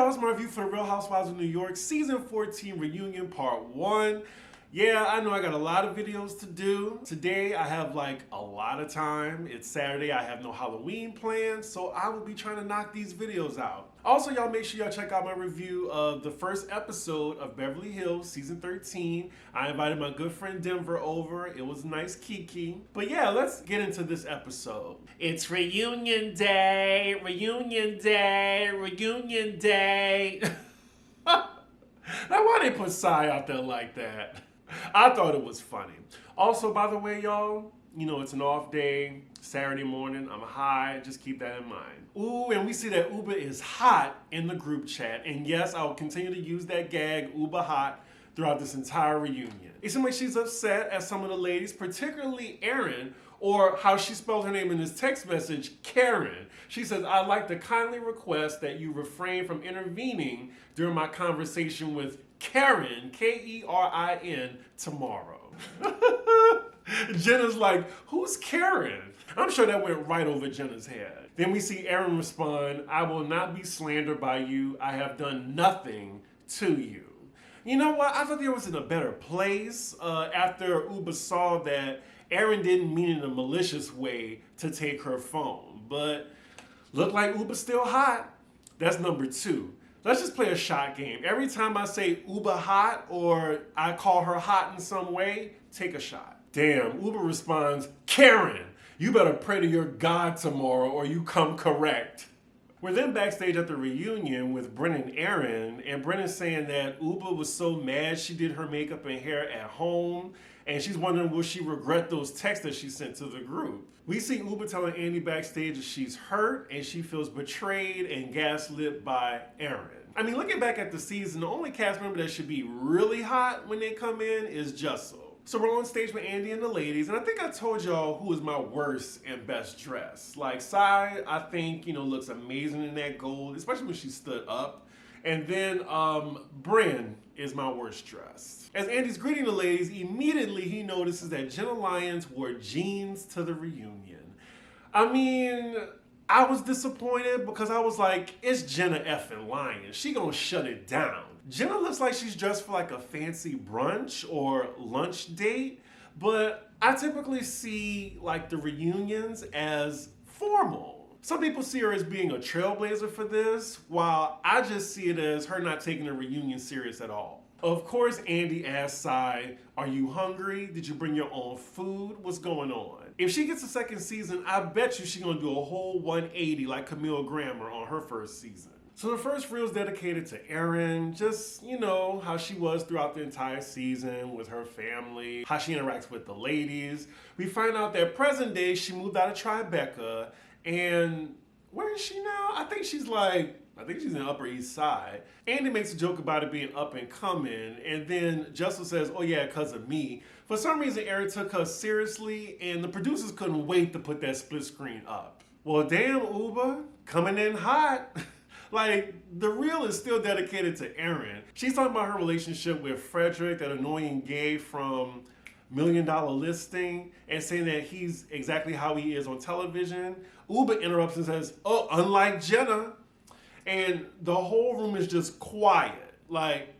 y'all, it's my review for the Real Housewives of New York Season 14 Reunion Part 1. Yeah, I know I got a lot of videos to do. Today I have like a lot of time. It's Saturday, I have no Halloween plans, so I will be trying to knock these videos out. Also, y'all make sure y'all check out my review of the first episode of Beverly Hills Season 13. I invited my good friend Denver over. It was nice kiki. But yeah, let's get into this episode. It's reunion day, reunion day, reunion day. Now why they put Psy out there like that? I thought it was funny. Also, by the way, y'all, you know, it's an off day, Saturday morning, I'm high, just keep that in mind. Ooh, and we see that Uba is hot in the group chat. And yes, I will continue to use that gag, Uba hot, throughout this entire reunion. It seems like she's upset at some of the ladies, particularly Erin, or how she spelled her name in this text message, Karen. She says, I'd like to kindly request that you refrain from intervening during my conversation with Karen, K-E-R-I-N, tomorrow. Jenna's like, who's Karen? I'm sure that went right over Jenna's head. Then we see Erin respond, I will not be slandered by you. I have done nothing to you. You know what? I thought they was in a better place after Uba saw that Erin didn't mean in a malicious way to take her phone. But look like Uba's still hot. That's number 2. Let's just play a shot game. Every time I say Uba hot or I call her hot in some way, take a shot. Damn, Uba responds, Karen, you better pray to your God tomorrow or you come correct. We're then backstage at the reunion with Brennan and Erin, and Brennan's saying that Uba was so mad she did her makeup and hair at home, and she's wondering will she regret those texts that she sent to the group. We see Uba telling Andy backstage that she's hurt and she feels betrayed and gaslit by Erin. I mean, looking back at the season, the only cast member that should be really hot when they come in is Jussel. So we're on stage with Andy and the ladies, and I think I told y'all who was my worst and best dressed. Like, Psy, I think, you know, looks amazing in that gold, especially when she stood up. And then Bryn is my worst dressed. As Andy's greeting the ladies, immediately he notices that Jenna Lyons wore jeans to the reunion. I mean, I was disappointed because I was like, it's Jenna effing Lyons. She gonna shut it down. Jenna looks like she's dressed for like a fancy brunch or lunch date, but I typically see like the reunions as formal. Some people see her as being a trailblazer for this, while I just see it as her not taking the reunion serious at all. Of course, Andy asks Psy, are you hungry? Did you bring your own food? What's going on? If she gets a second season, I bet you she's gonna do a whole 180 like Camille Grammer on her first season. So the first reel is dedicated to Erin, just, you know, how she was throughout the entire season with her family, how she interacts with the ladies. We find out that present day, she moved out of Tribeca, and where is she now? I think she's in Upper East Side. Andy makes a joke about it being up and coming, and then Jussel says, oh yeah, because of me. For some reason, Erin took her seriously, and the producers couldn't wait to put that split screen up. Well, damn, Uba, coming in hot. Like, the reel is still dedicated to Erin. She's talking about her relationship with Frederick, that annoying gay from $1 Million Listing, and saying that he's exactly how he is on television. Uba interrupts and says, oh, unlike Jenna. And the whole room is just quiet. Like,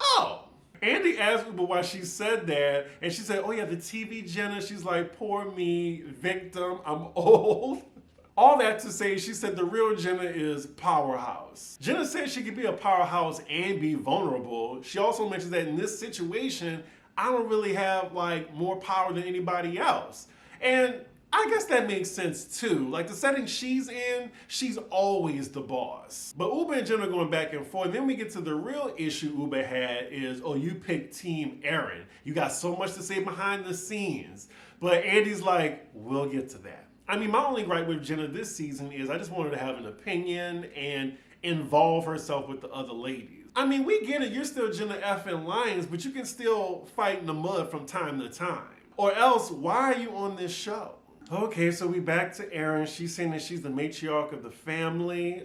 oh. Andy asked Uba why she said that, and she said, oh yeah, the TV Jenna. She's like, poor me, victim, I'm old. All that to say, she said the real Jenna is powerhouse. Jenna said she could be a powerhouse and be vulnerable. She also mentions that in this situation, I don't really have like more power than anybody else. And I guess that makes sense too. Like the setting she's in, she's always the boss. But Uba and Jenna are going back and forth. Then we get to the real issue Uba had is, oh, you picked Team Erin. You got so much to say behind the scenes. But Andy's like, we'll get to that. I mean, my only gripe with Jenna this season is I just want her to have an opinion and involve herself with the other ladies. I mean, we get it, you're still Jenna effing Lyons, but you can still fight in the mud from time to time. Or else, why are you on this show? Okay, so we back to Erin. She's saying that she's the matriarch of the family.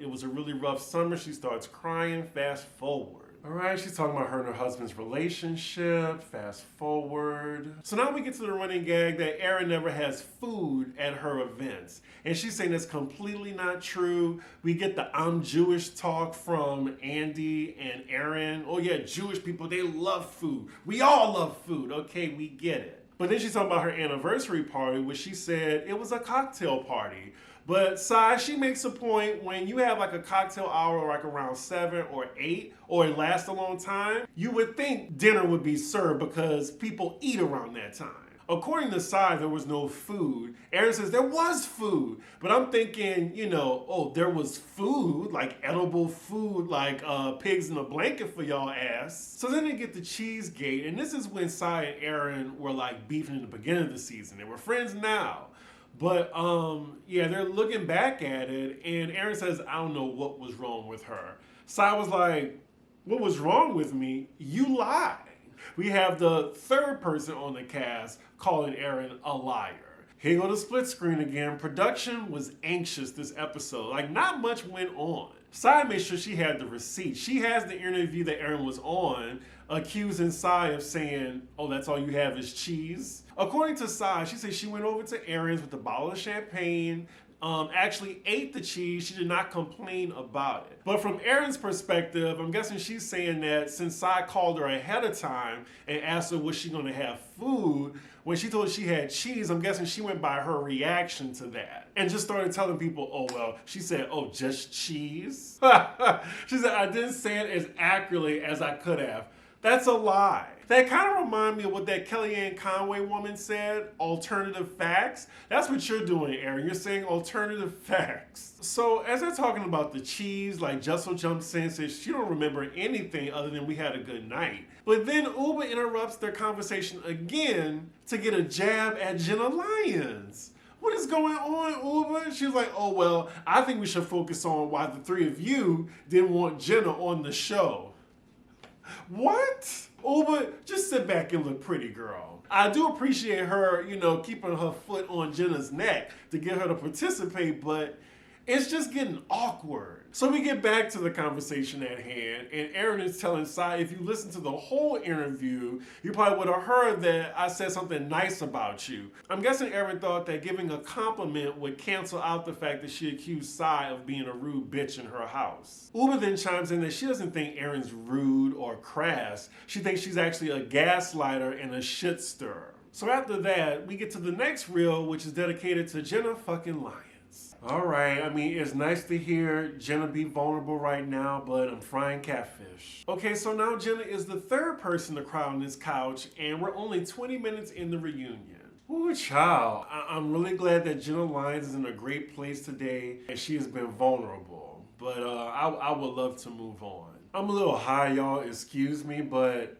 It was a really rough summer. She starts crying. Fast forward. All right, she's talking about her and her husband's relationship. Fast forward. So now we get to the running gag that Erin never has food at her events. And she's saying that's completely not true. We get the I'm Jewish talk from Andy and Erin. Oh yeah, Jewish people, they love food. We all love food. Okay, we get it. But then she's talking about her anniversary party, which she said it was a cocktail party. But Sai, she makes a point when you have like a cocktail hour like around 7 or 8 or it lasts a long time, you would think dinner would be served because people eat around that time. According to Sai, there was no food. Erin says there was food. But I'm thinking, oh, there was food, like edible food, like pigs in a blanket for y'all ass. So then they get the Cheesegate, and this is when Sai and Erin were like beefing in the beginning of the season. They were friends now. But yeah, they're looking back at it, and Erin says, I don't know what was wrong with her. Sai was like, what was wrong with me? You lied. We have the third person on the cast calling Erin a liar. Here you go to split screen again. Production was anxious this episode. Like, not much went on. Sai made sure she had the receipt. She has the interview that Erin was on, accusing Sai of saying, oh, that's all you have is cheese. According to Sai, she said she went over to Erin's with a bottle of champagne, actually ate the cheese. She did not complain about it. But from Erin's perspective, I'm guessing she's saying that since Sai called her ahead of time and asked her was she going to have food, when she told her she had cheese, I'm guessing she went by her reaction to that and just started telling people, oh, well, she said, oh, just cheese? She said, I didn't say it as accurately as I could have. That's a lie. That kind of reminds me of what that Kellyanne Conway woman said, alternative facts. That's what you're doing, Erin. You're saying alternative facts. So as they're talking about the cheese, like Jessel jumps in and says she don't remember anything other than we had a good night. But then Uber interrupts their conversation again to get a jab at Jenna Lyons. What is going on, Uber? She was like, oh, well, I think we should focus on why the three of you didn't want Jenna on the show. What? Uber, just sit back and look pretty, girl. I do appreciate her, keeping her foot on Jenna's neck to get her to participate, but it's just getting awkward. So we get back to the conversation at hand, and Erin is telling Sai, if you listen to the whole interview, you probably would have heard that I said something nice about you. I'm guessing Erin thought that giving a compliment would cancel out the fact that she accused Sai of being a rude bitch in her house. Uber then chimes in that she doesn't think Erin's rude or crass. She thinks she's actually a gaslighter and a shit stirrer. So after that, we get to the next reel, which is dedicated to Jenna fucking Lyons. All right, I mean, it's nice to hear Jenna be vulnerable right now, but I'm frying catfish. Okay, so now Jenna is the third person to cry on this couch, and we're only 20 minutes in the reunion. Ooh, child. I'm really glad that Jenna Lyons is in a great place today, and she has been vulnerable. But I would love to move on. I'm a little high, y'all, excuse me, but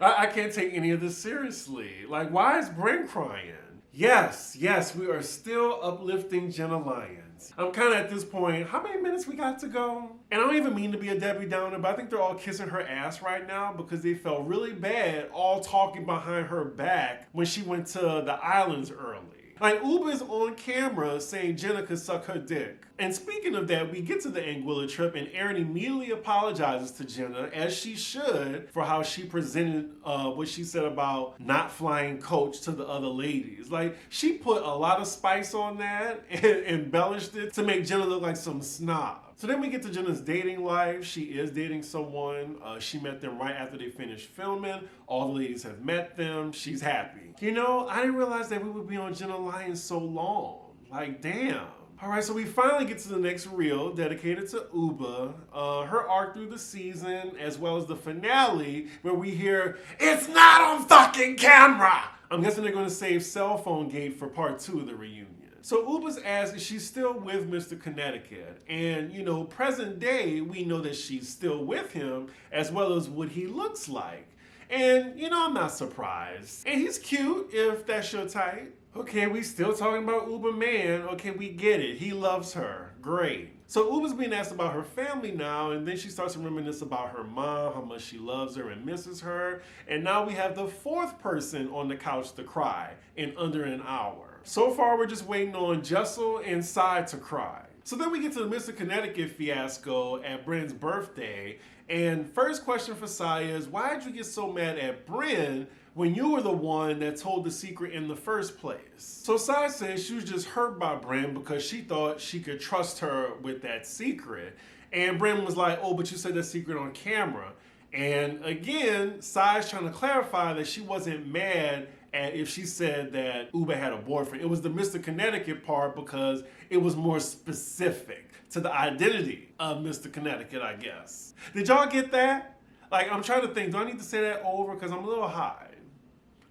I can't take any of this seriously. Like, why is Brent crying? Yes, we are still uplifting Jenna Lyons. I'm kind of at this point, how many minutes we got to go? And I don't even mean to be a Debbie Downer, but I think they're all kissing her ass right now because they felt really bad all talking behind her back when she went to the islands early. Like, Uber is on camera saying Jenna could suck her dick. And speaking of that, we get to the Anguilla trip and Erin immediately apologizes to Jenna, as she should, for how she presented what she said about not flying coach to the other ladies. Like, she put a lot of spice on that and embellished it to make Jenna look like some snob. So then we get to Jenna's dating life. She is dating someone. She met them right after they finished filming. All the ladies have met them. She's happy. I didn't realize that we would be on Jenna Lyons so long. Like, damn. All right, so we finally get to the next reel dedicated to Uba, her arc through the season, as well as the finale where we hear, it's not on fucking camera. I'm guessing they're going to save Cell Phone Gate for part 2 of the reunion. So Uba's asked if she's still with Mr. Connecticut. And, present day, we know that she's still with him, as well as what he looks like. And, I'm not surprised. And he's cute, if that's your type. Okay, we still talking about Uba man. Okay, we get it. He loves her. Great. So Uba's being asked about her family now, and then she starts to reminisce about her mom, how much she loves her and misses her. And now we have the fourth person on the couch to cry in under an hour. So far, we're just waiting on Jessel and Sai to cry. So then we get to the Mr. Connecticut Fiasco at Bryn's birthday. And first question for Sai is, why did you get so mad at Bryn when you were the one that told the secret in the first place? So Sai says she was just hurt by Bryn because she thought she could trust her with that secret. And Bryn was like, oh, but you said that secret on camera. And again, Sai's trying to clarify that she wasn't mad at if she said that Uba had a boyfriend. It was the Mr. Connecticut part because it was more specific to the identity of Mr. Connecticut, I guess. Did y'all get that? Like, I'm trying to think, do I need to say that over? Because I'm a little high.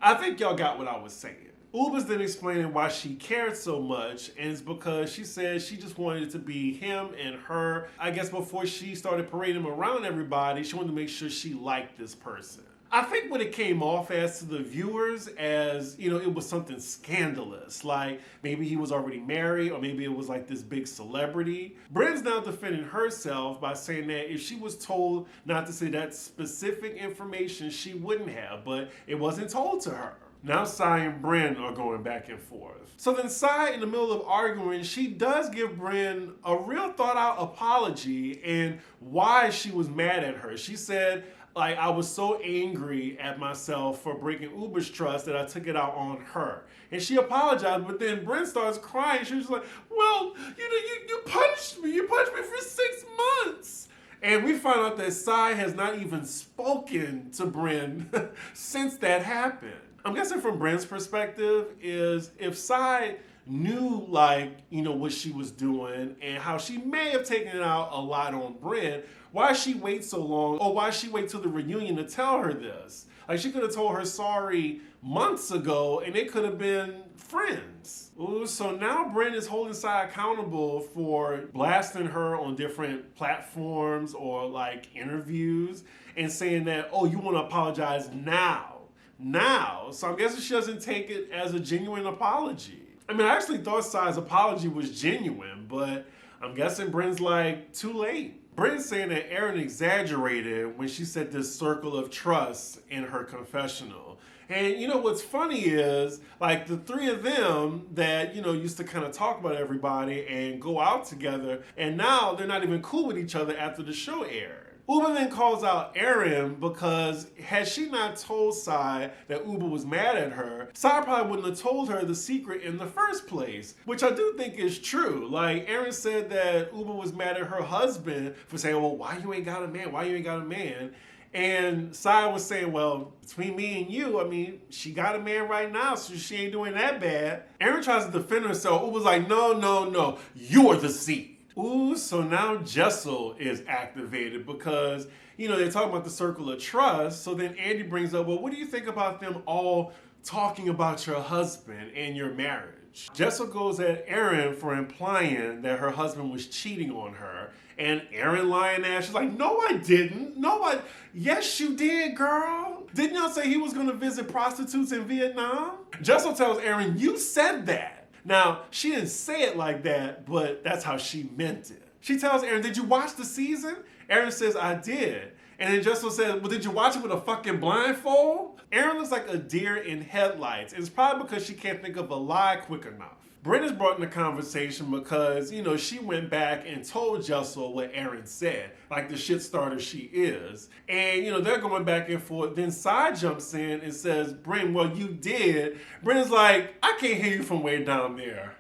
I think y'all got what I was saying. Uba's then explaining why she cared so much, and it's because she said she just wanted it to be him and her. I guess before she started parading him around everybody, she wanted to make sure she liked this person. I think what it came off as to the viewers as, you know, it was something scandalous. Like maybe he was already married or maybe it was like this big celebrity. Bryn's now defending herself by saying that if she was told not to say that specific information, she wouldn't have, but it wasn't told to her. Now Sai and Bryn are going back and forth. So then Sai, in the middle of arguing, she does give Bryn a real thought out apology and why she was mad at her. She said, like, I was so angry at myself for breaking Uba's trust that I took it out on her. And she apologized, but then Bryn starts crying. She was like, well, you punished me. You punished me for 6 months. And we find out that Sai has not even spoken to Bryn since that happened. I'm guessing from Bryn's perspective is if Sai knew, like, you know, what she was doing and how she may have taken it out a lot on Bryn, why she wait so long, or why she wait till the reunion to tell her this? Like, she could have told her sorry months ago and they could have been friends. Ooh, so now Bryn is holding Sai accountable for blasting her on different platforms or like interviews and saying that, oh, you want to apologize now. So I'm guessing she doesn't take it as a genuine apology. I mean, I actually thought Sai's apology was genuine, but I'm guessing Bryn's like, too late. Bryn's saying that Erin exaggerated when she said this circle of trust in her confessional. And you know what's funny is, like, the three of them that, you know, used to kind of talk about everybody and go out together, and now they're not even cool with each other after the show aired. Uba then calls out Erin because had she not told Sai that Uba was mad at her, Sai probably wouldn't have told her the secret in the first place, which I do think is true. Like, Erin said that Uba was mad at her husband for saying, well, why you ain't got a man? Why you ain't got a man? And Sai was saying, well, between me and you, I mean, she got a man right now, so she ain't doing that bad. Erin tries to defend herself. Uba's like, no, you're the seed. Ooh, so now Jessel is activated because, you know, they're talking about the circle of trust. So then Andy brings up, well, what do you think about them all talking about your husband and your marriage? Jessel goes at Erin for implying that her husband was cheating on her. And Erin lying there, she's like, no, I didn't. Yes, you did, girl. Didn't y'all say he was going to visit prostitutes in Vietnam? Jessel tells Erin, you said that. Now, she didn't say it like that, but that's how she meant it. She tells Erin, did you watch the season? Erin says, I did. And then Jessel says, well, did you watch it with a fucking blindfold? Erin looks like a deer in headlights. It's probably because she can't think of a lie quick enough. Bryn is brought in the conversation because, you know, she went back and told Jessel what Erin said, like the shit starter she is. And, you know, they're going back and forth. Then Sai jumps in and says, Bryn, well, you did. Bryn's like, I can't hear you from way down there.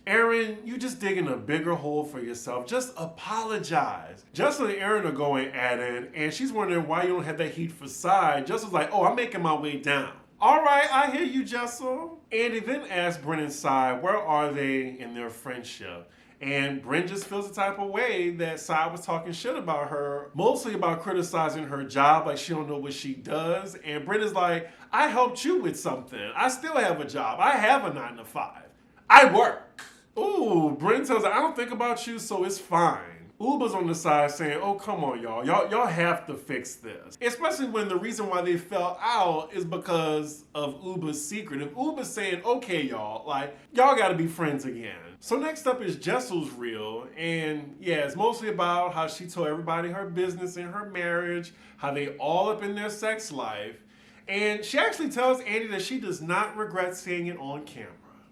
Erin, you just digging a bigger hole for yourself. Just apologize. Jessel and Erin are going at it, and she's wondering why you don't have that heat for Sai. Jessel's like, oh, I'm making my way down. All right, I hear you, Jessel. Andy then asks Bryn and Sai, where are they in their friendship? And Bryn just feels the type of way that Sai was talking shit about her, mostly about criticizing her job, like she don't know what she does. And Bryn is like, I helped you with something. I still have a job. I have a 9-to-5. I work. Ooh, Bryn tells her, I don't think about you, so it's fine. Uba's on the side saying, oh, come on, y'all. Y'all have to fix this. Especially when the reason why they fell out is because of Uba's secret. If Uba's saying, okay, y'all, like, y'all gotta be friends again. So next up is Jessel's reel. And yeah, it's mostly about how she told everybody her business in her marriage, how they all up in their sex life. And she actually tells Andy that she does not regret saying it on camera.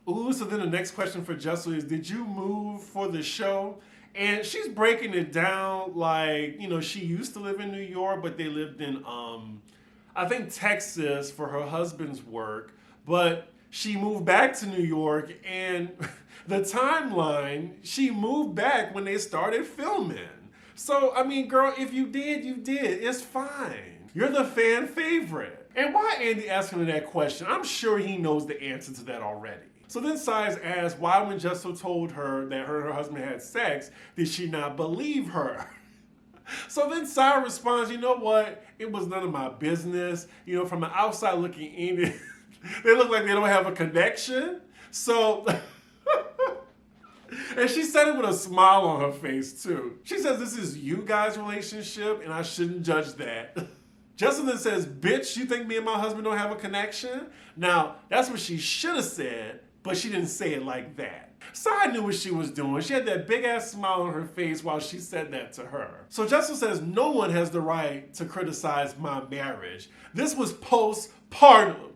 Ooh, so then the next question for Jessel is, did you move for the show? And she's breaking it down like, she used to live in New York, but they lived in, I think, Texas for her husband's work. But she moved back to New York, and the timeline, she moved back when they started filming. So, I mean, girl, if you did, you did. It's fine. You're the fan favorite. And why Andy asking her that question? I'm sure he knows the answer to that already. So then Size asks why when Jessel told her that her and her husband had sex, did she not believe her? So then Sai responds, you know what? It was none of my business. From the outside looking in, they look like they don't have a connection. So, and she said it with a smile on her face too. She says this is you guys' relationship and I shouldn't judge that. Jessel then says, bitch, you think me and my husband don't have a connection? Now, that's what she should have said, but she didn't say it like that. Sai knew what she was doing. She had that big ass smile on her face while she said that to her. So Jessel says, no one has the right to criticize my marriage. This was postpartum.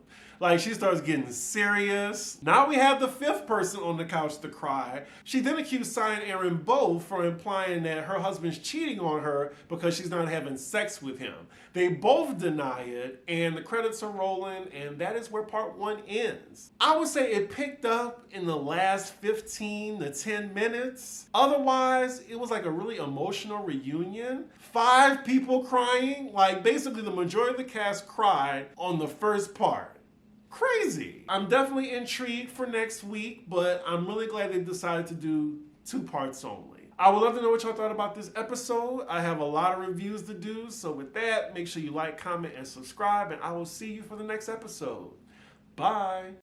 Like, she starts getting serious. Now we have the fifth person on the couch to cry. She then accused Sai and Aaron both for implying that her husband's cheating on her because she's not having sex with him. They both deny it, and the credits are rolling, and that is where part 1 ends. I would say it picked up in the last 15 to 10 minutes. Otherwise, it was like a really emotional reunion. 5 people crying. Like, basically the majority of the cast cried on the first part. Crazy. I'm definitely intrigued for next week, but I'm really glad they decided to do 2 parts only. I would love to know what y'all thought about this episode. I have a lot of reviews to do, so with that, make sure you like, comment, and subscribe, and I will see you for the next episode. Bye.